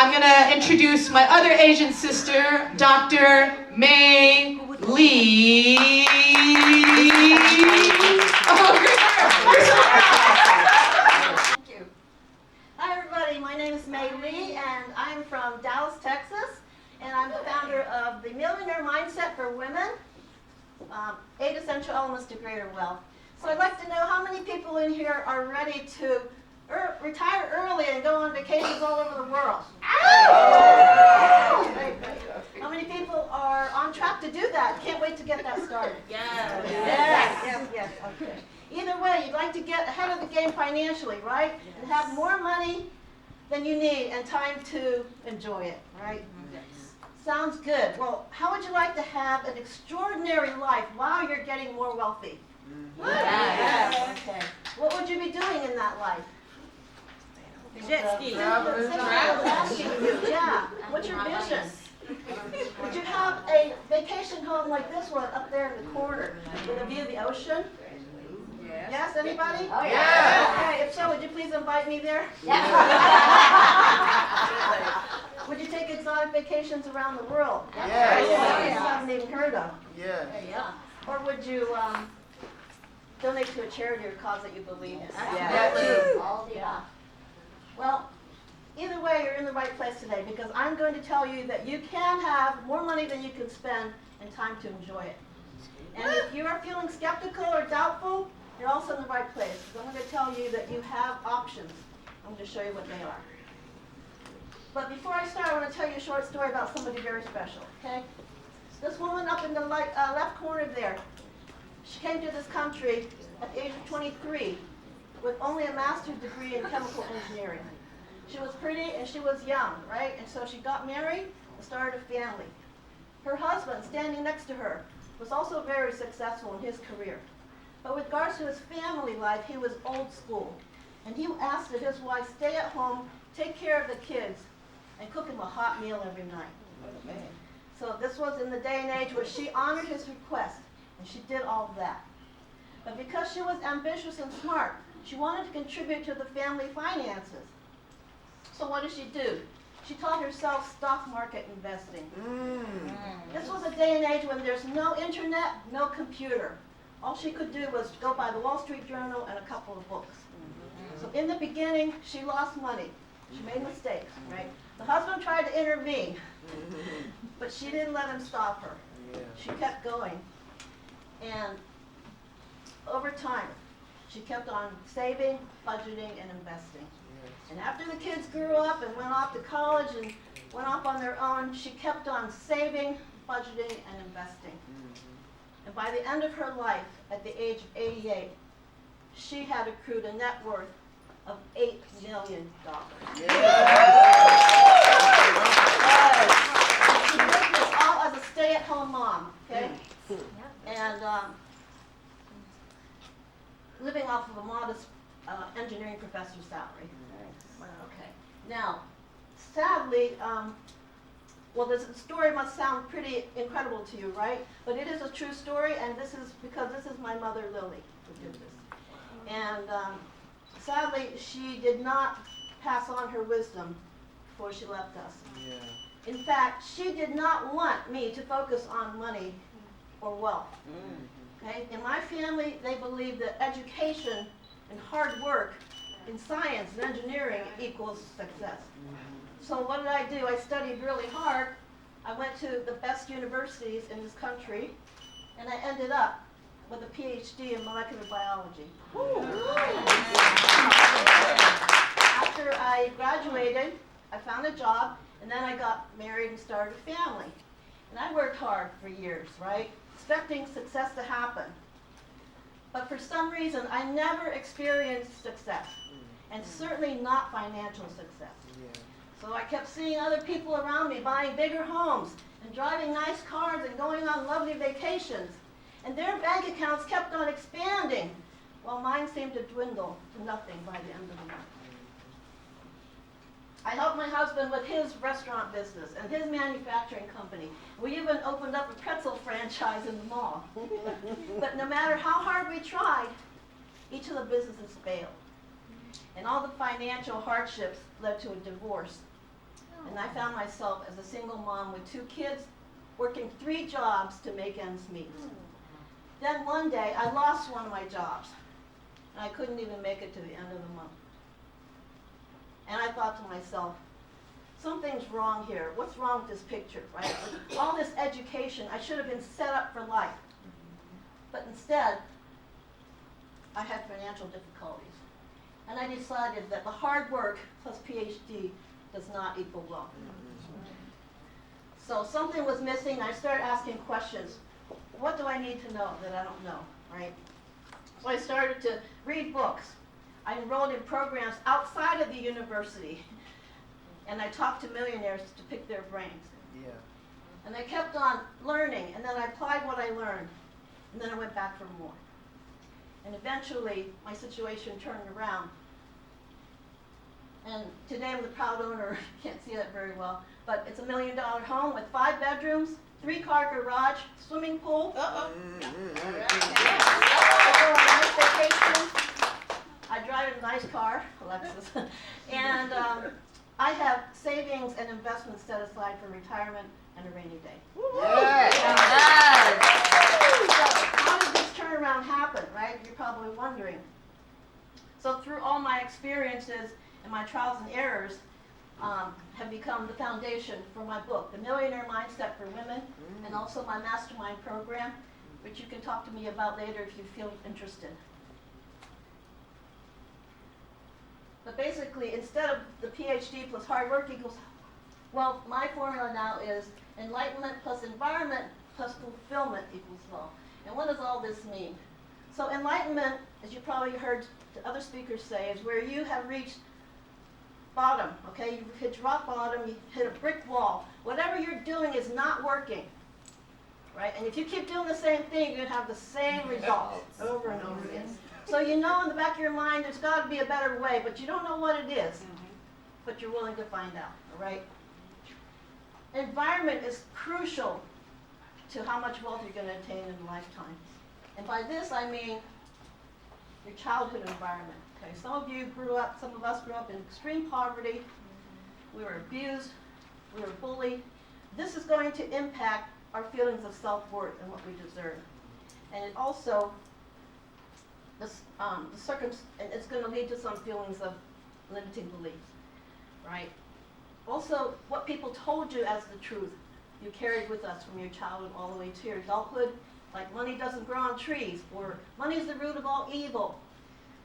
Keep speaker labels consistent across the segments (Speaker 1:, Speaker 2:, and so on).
Speaker 1: I'm going to introduce my other Asian sister, Dr. Mei Lee.
Speaker 2: Thank you. Hi everybody, my name is Mei Lee and I'm from Dallas, Texas, and I'm the founder of the Millionaire Mindset for Women, 8 Essential Elements to Greater Wealth. So I'd like to know how many people in here are ready to retire early and go on vacations all over the world. How many people are on track to do that? Can't wait to get that started. Yes. Okay. Either way, you'd like to get ahead of the game financially, right? And have more money than you need and time to enjoy it, right? Sounds good. Well, how would you like to have an extraordinary life while you're getting more wealthy? Okay. What would you be doing in that life?
Speaker 3: Jet ski.
Speaker 2: Yeah. What's your vision? Would you have a vacation home like this one up there in the corner with a view of the ocean? Yes, anybody?
Speaker 3: Oh, yeah.
Speaker 2: Okay, if so, would you please invite me there?
Speaker 3: Yeah.
Speaker 2: Would you take exotic vacations around the world?
Speaker 3: Yes.
Speaker 2: You haven't even heard of.
Speaker 3: Yeah.
Speaker 2: Or would you donate to a charity or cause that you believe in?
Speaker 3: Yeah.
Speaker 2: Well, either way, you're in the right place today because I'm going to tell you that you can have more money than you can spend and time to enjoy it. And if you are feeling skeptical or doubtful, you're also in the right place. So I'm going to tell you that you have options. I'm going to show you what they are. But before I start, I want to tell you a short story about somebody very special, okay? This woman up in the left corner there, she came to this country at the age of 23 with only a master's degree in chemical engineering. She was pretty and she was young, right? And so she got married and started a family. Her husband, standing next to her, was also very successful in his career. But with regards to his family life, he was old school. And he asked that his wife stay at home, take care of the kids, and cook him a hot meal every night. So this was in the day and age where she honored his request, and she did all of that. But because she was ambitious and smart, she wanted to contribute to the family finances. So what did she do? She taught herself stock market investing. This was a day and age when there's no internet, no computer. All she could do was go by the Wall Street Journal and a couple of books. So in the beginning, she lost money. She made mistakes, right? The husband tried to intervene, but she didn't let him stop her. She kept going. And over time, she kept on saving, budgeting, and investing. And after the kids grew up and went off to college and went off on their own, she kept on saving, budgeting, and investing. And by the end of her life, at the age of 88, she had accrued a net worth of $8 million. She did this all as a stay-at-home mom, okay? And living off of a modest engineering professor's salary. Okay. Now, sadly, well, this story must sound pretty incredible to you, right? But it is a true story, and this is because this is my mother, Lily, who did this. And sadly, she did not pass on her wisdom before she left us. In fact, she did not want me to focus on money or wealth. Okay? In my family, they believe that education and hard work in science and engineering equals success. So what did I do? I studied really hard. I went to the best universities in this country, and I ended up with a PhD in molecular biology. After I graduated, I found a job, and then I got married and started a family. And I worked hard for years, right? Expecting success to happen. But for some reason, I never experienced success, and certainly not financial success. So I kept seeing other people around me buying bigger homes and driving nice cars and going on lovely vacations. And their bank accounts kept on expanding, while mine seemed to dwindle to nothing by the end of the month. I helped my husband with his restaurant business and his manufacturing company. We even opened up a pretzel franchise in the mall. But no matter how hard we tried, each of the businesses failed. And all the financial hardships led to a divorce And I found myself as a single mom with 2 kids, working 3 jobs to make ends meet. Then one day, I lost one of my jobs, and I couldn't even make it to the end of the month. And I thought to myself, something's wrong here. What's wrong with this picture, right? With all this education, I should have been set up for life. But instead, I had financial difficulties. And I decided that the hard work plus PhD does not equal wealth. So something was missing. I started asking questions. What do I need to know that I don't know, right? So I started to read books. I enrolled in programs outside of the university. And I talked to millionaires to pick their brains.
Speaker 4: Yeah.
Speaker 2: And I kept on learning, and then I applied what I learned. And then I went back for more. And eventually, my situation turned around. And today I'm the proud owner, can't see that very well, but it's $1 million home with 5 bedrooms, 3-car garage, swimming pool. I go on a nice vacation. I drive a nice car, Alexis. And I have savings and investments set aside for retirement and a rainy day. So how did this turnaround happen, right? You're probably wondering. So through all my experiences and my trials and errors have become the foundation for my book, The Millionaire Mindset for Women, and also my mastermind program, which you can talk to me about later if you feel interested. But basically, instead of the PhD plus hard work equals, well, my formula now is enlightenment plus environment plus fulfillment equals wealth. And what does all this mean? So enlightenment, as you probably heard the other speakers say, is where you have reached bottom, okay? You've hit rock bottom, you hit a brick wall. Whatever you're doing is not working, right? And if you keep doing the same thing, you're going to have the same results over and over again. So you know in the back of your mind there's got to be a better way, but you don't know what it is. But you're willing to find out, all right? Environment is crucial to how much wealth you're going to attain in a lifetime. And by this I mean your childhood environment. Okay, some of us grew up in extreme poverty. We were abused. We were bullied. This is going to impact our feelings of self-worth and what we deserve. And it also, and it's going to lead to some feelings of limiting beliefs, right? Also, what people told you as the truth, you carried with us from your childhood all the way to your adulthood, like money doesn't grow on trees, or money is the root of all evil,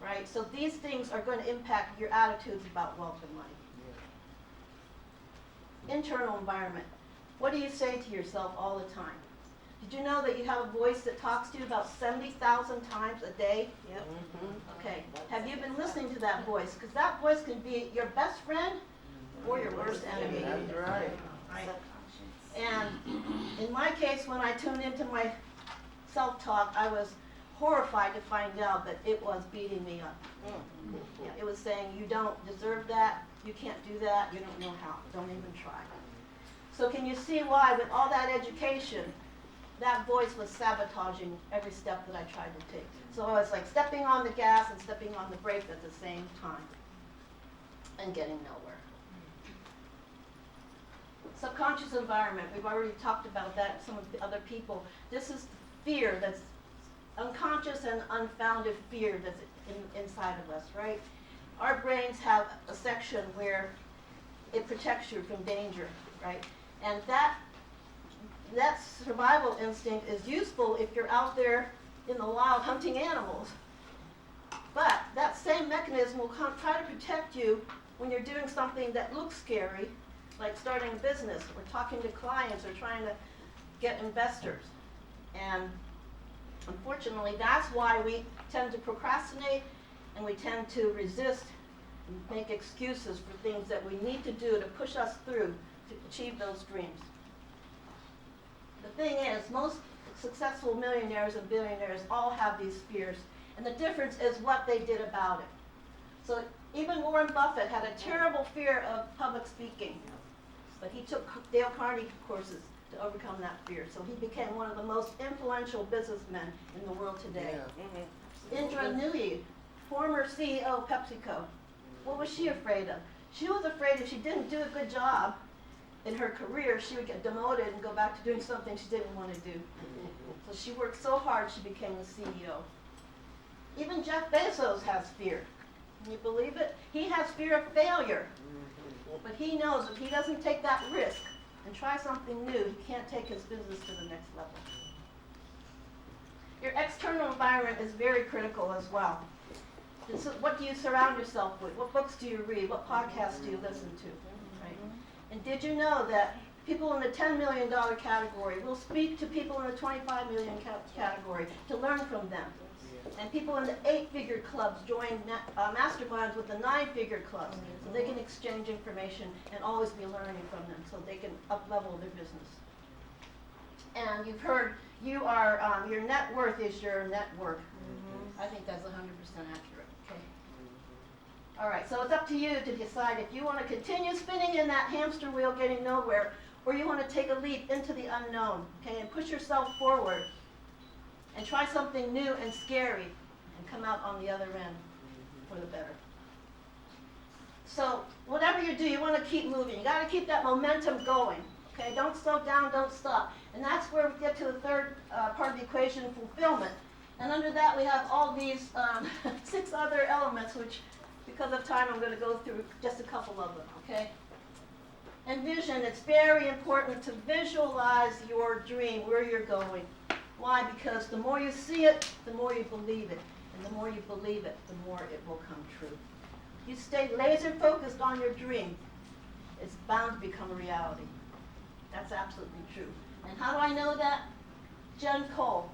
Speaker 2: right? So these things are going to impact your attitudes about wealth and money. Yeah. Internal environment. What do you say to yourself all the time? Did you know that you have a voice that talks to you about 70,000 times a day? Yep. Okay. Have you been listening to that voice? Because that voice can be your best friend or your worst enemy.
Speaker 4: That's right.
Speaker 2: Right. And in my case, when I tuned into my self-talk, I was horrified to find out that it was beating me up. Yeah, it was saying, you don't deserve that, you can't do that, you don't know how, don't even try. So can you see why, with all that education, that voice was sabotaging every step that I tried to take? So I was like stepping on the gas and stepping on the brake at the same time and getting nowhere. Subconscious environment, we've already talked about that, some of the other people. This is fear that's unconscious and unfounded fear that's inside of us, right? Our brains have a section where it protects you from danger, right? And that survival instinct is useful if you're out there in the wild hunting animals. But that same mechanism will try to protect you when you're doing something that looks scary, like starting a business or talking to clients or trying to get investors. And unfortunately, that's why we tend to procrastinate and we tend to resist and make excuses for things that we need to do to push us through to achieve those dreams. The thing is, most successful millionaires and billionaires all have these fears, and the difference is what they did about it. So even Warren Buffett had a terrible fear of public speaking, but he took Dale Carnegie courses to overcome that fear. So he became one of the most influential businessmen in the world today.
Speaker 4: Yeah.
Speaker 2: Indra Nooyi, former CEO of PepsiCo, what was she afraid of? She was afraid if she didn't do a good job in her career, she would get demoted and go back to doing something she didn't want to do. So she worked so hard she became the CEO. Even Jeff Bezos has fear. Can you believe it? He has fear of failure. But he knows if he doesn't take that risk and try something new, he can't take his business to the next level. Your external environment is very critical as well. What do you surround yourself with? What books do you read? What podcasts do you listen to? Right? And did you know that people in the $10 million category will speak to people in the $25 million category to learn from them? And people in the 8-figure clubs join masterminds with the 9-figure clubs so they can exchange information and always be learning from them so they can up-level their business. And you've heard you are, your net worth is your network. I think that's 100% accurate, okay? All right, so it's up to you to decide if you want to continue spinning in that hamster wheel getting nowhere, or you want to take a leap into the unknown, okay, and push yourself forward and try something new and scary and come out on the other end for the better. So whatever you do, you want to keep moving. You got to keep that momentum going, okay? Don't slow down, don't stop. And that's where we get to the third part of the equation, fulfillment. And under that, we have all these 6 other elements, which, because of time, I'm going to go through just a couple of them, okay? And vision, it's very important to visualize your dream, where you're going. Why? Because the more you see it, the more you believe it. And the more you believe it, the more it will come true. If you stay laser focused on your dream, it's bound to become a reality. That's absolutely true. And how do I know that? Jen Cole.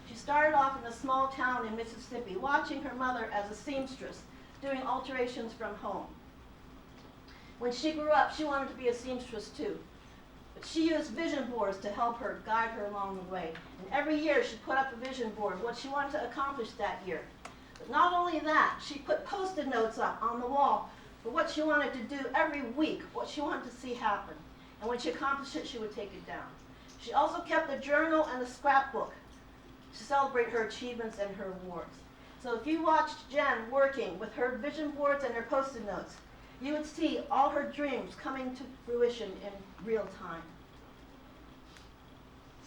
Speaker 2: She started off in a small town in Mississippi, watching her mother as a seamstress, doing alterations from home. When she grew up, she wanted to be a seamstress too. But she used vision boards to help her, guide her along the way. And every year she put up a vision board, what she wanted to accomplish that year. But not only that, she put Post-it notes up on the wall for what she wanted to do every week, what she wanted to see happen. And when she accomplished it, she would take it down. She also kept a journal and a scrapbook to celebrate her achievements and her awards. So if you watched Jen working with her vision boards and her Post-it notes, you would see all her dreams coming to fruition in real time.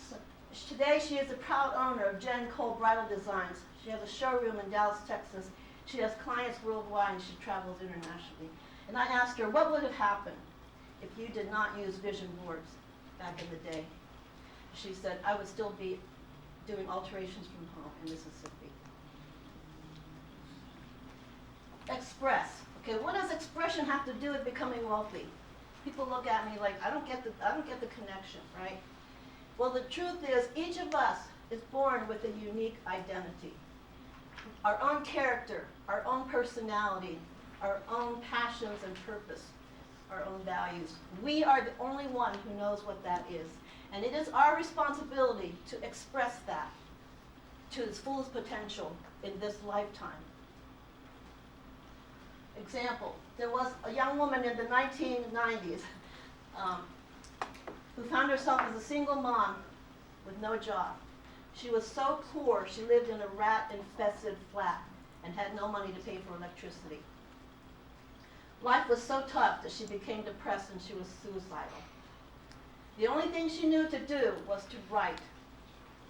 Speaker 2: So, today she is a proud owner of Jen Cole Bridal Designs. She has a showroom in Dallas, Texas. She has clients worldwide and she travels internationally. And I asked her, what would have happened if you did not use vision boards back in the day? She said, I would still be doing alterations from home in Mississippi. Express. Okay, what does expression have to do with becoming wealthy? People look at me like, I don't get the connection, right? Well, the truth is, each of us is born with a unique identity. Our own character, our own personality, our own passions and purpose, our own values. We are the only one who knows what that is. And it is our responsibility to express that to its fullest potential in this lifetime. Example, there was a young woman in the 1990s who found herself as a single mom with no job. She was so poor, she lived in a rat-infested flat and had no money to pay for electricity. Life was so tough that she became depressed and she was suicidal. The only thing she knew to do was to write.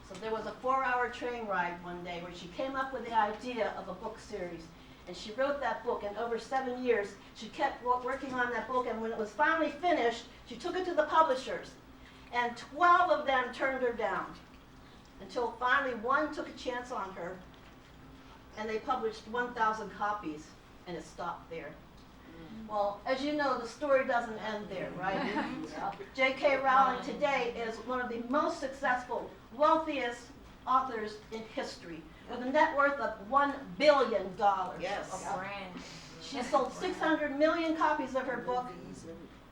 Speaker 2: So there was a 4-hour train ride one day where she came up with the idea of a book series. And she wrote that book, and over 7 years, she kept working on that book, and when it was finally finished, she took it to the publishers. And 12 of them turned her down, until finally one took a chance on her, and they published 1,000 copies, and it stopped there. Well, as you know, the story doesn't end there, right? J.K. Rowling today is one of the most successful, wealthiest authors in history, with a net worth of $1 billion.
Speaker 3: Yes.
Speaker 2: She sold 600 million copies of her book.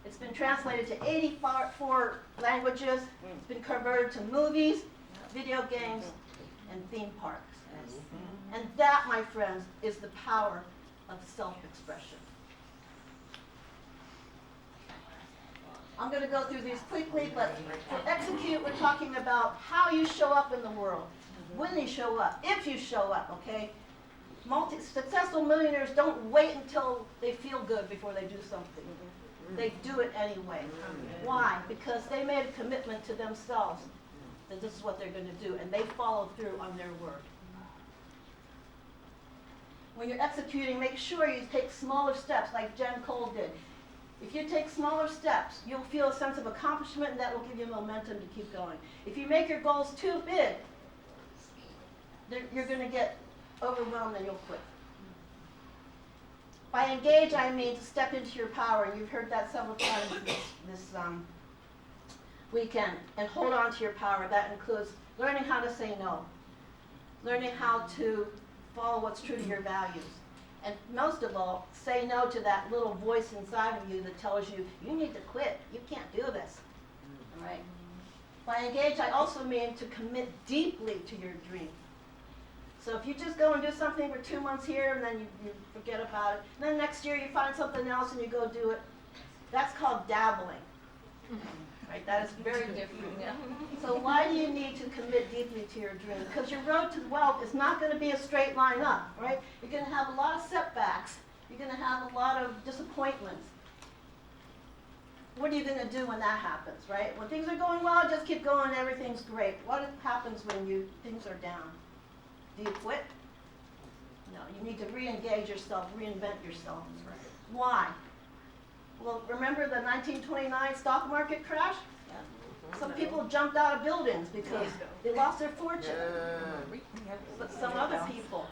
Speaker 2: It's been translated to 84 languages. It's been converted to movies, video games, and theme parks. And that, my friends, is the power of self-expression. I'm going to go through these quickly, but for execute, we're talking about how you show up in the world. When you show up, if you show up, okay? Successful millionaires don't wait until they feel good before they do something. They do it anyway. Why? Because they made a commitment to themselves that this is what they're going to do, and they follow through on their word. When you're executing, make sure you take smaller steps like Jen Cole did. If you take smaller steps, you'll feel a sense of accomplishment, and that will give you momentum to keep going. If you make your goals too big, you're going to get overwhelmed and you'll quit. By engage, I mean to step into your power. You've heard that several times this weekend. And hold on to your power. That includes learning how to say no, learning how to follow what's true to your values. And most of all, say no to that little voice inside of you that tells you, you need to quit. You can't do this. All right? By engage, I also mean to commit deeply to your dream. So if you just go and do something for 2 months here and then you forget about it, and then next year you find something else and you go do it, that's called dabbling. Right? That is very different. So why do you need to commit deeply to your dream? Because your road to wealth is not going to be a straight line up, right? You're going to have a lot of setbacks. You're going to have a lot of disappointments. What are you going to do when that happens, right? When things are going well, just keep going, everything's great. What happens when things are down? Do you quit? No, you need to re-engage yourself, reinvent yourself. Why? Well, remember the 1929 stock market crash? Some people jumped out of buildings because they lost their fortune. But some other people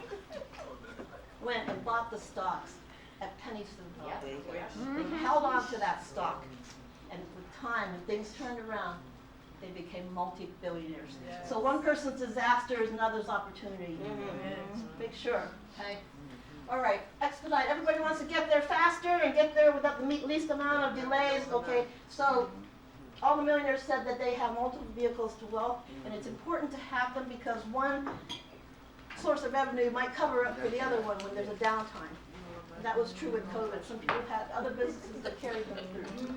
Speaker 2: went and bought the stocks at pennies to the dollar. They held on to that stock. And with time, when things turned around, they became multi-billionaires. So one person's disaster is another's opportunity. Make sure. Okay. All right, expedite. Everybody wants to get there faster and get there without the least amount of delays. Okay, so all the millionaires said that they have multiple vehicles to wealth, and it's important to have them because one source of revenue might cover up for the other one when there's a downtime. And that was true with COVID. Some people had other businesses that carried them through.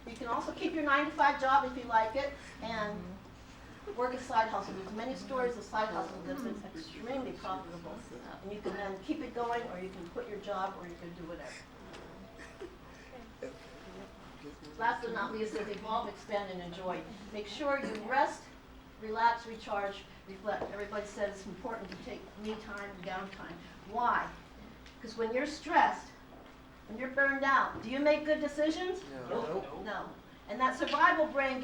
Speaker 2: You can also keep your 9-to-5 job if you like it, and work a side hustle. There's many stories of side hustle that's been extremely profitable. And you can then keep it going, or you can quit your job, or you can do whatever. Last but not least is evolve, expand, and enjoy. Make sure you rest, relax, recharge, reflect. Everybody says it's important to take me time and downtime. Why? Because when you're stressed, when you're burned out, do you make good decisions? No. And that survival brain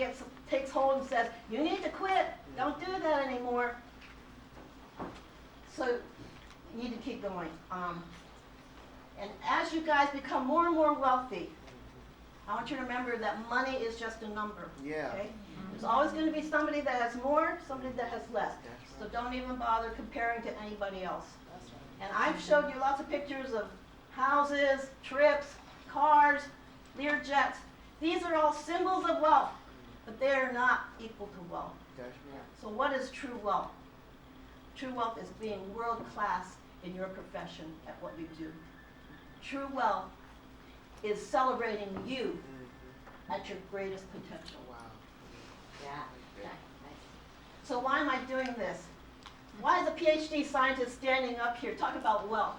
Speaker 2: takes hold and says, you need to quit. Don't do that anymore. So you need to keep going. And as you guys become more and more wealthy, I want you to remember that money is just a number. Okay? There's always going to be somebody that has more, somebody that has less. So don't even bother comparing to anybody else. And I've showed you lots of pictures of houses, trips, cars, Learjets. These are all symbols of wealth, but they are not equal to wealth. So what is true wealth? True wealth is being world class in your profession at what you do. True wealth is celebrating you at your greatest potential. So why am I doing this? Why is a PhD scientist standing up here talking about wealth?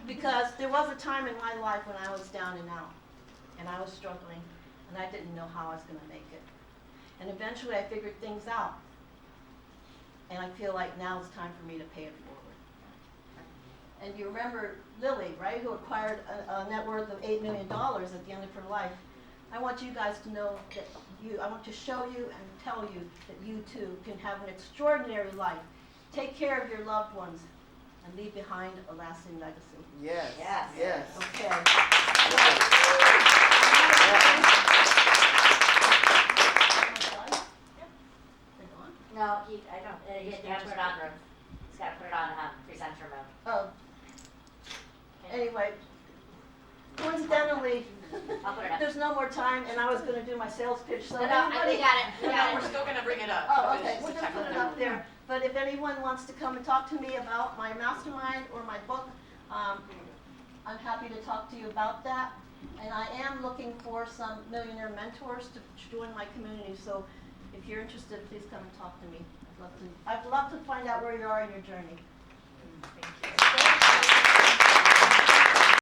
Speaker 2: Because there was a time in my life when I was down and out, and I was struggling, and I didn't know how I was going to make it. And eventually I figured things out, and I feel like now it's time for me to pay it forward. And you remember Lily, right, who acquired a net worth of $8 million at the end of her life. I want you guys to know that I want to show you and tell you that you too can have an extraordinary life. Take care of your loved ones and leave behind a lasting legacy.
Speaker 4: Yes.
Speaker 2: Okay.
Speaker 3: No, I don't. You have to put it on. He's got to put it on presenter mode.
Speaker 2: Oh. Anyway, coincidentally,
Speaker 3: I'll put it up.
Speaker 2: there's no more time, and I was going to do my sales pitch. So
Speaker 3: We
Speaker 2: anybody,
Speaker 3: got it. We got
Speaker 1: We're
Speaker 3: it.
Speaker 1: still going to bring it up.
Speaker 2: oh,
Speaker 1: It's
Speaker 2: okay,
Speaker 1: just
Speaker 2: we'll
Speaker 1: a
Speaker 2: just put it
Speaker 1: technical-
Speaker 2: up there. But if anyone wants to come and talk to me about my mastermind or my book, I'm happy to talk to you about that. And I am looking for some millionaire mentors to join my community. So if you're interested, please come and talk to me. I'd love to find out where you are in your journey.
Speaker 3: Thank you.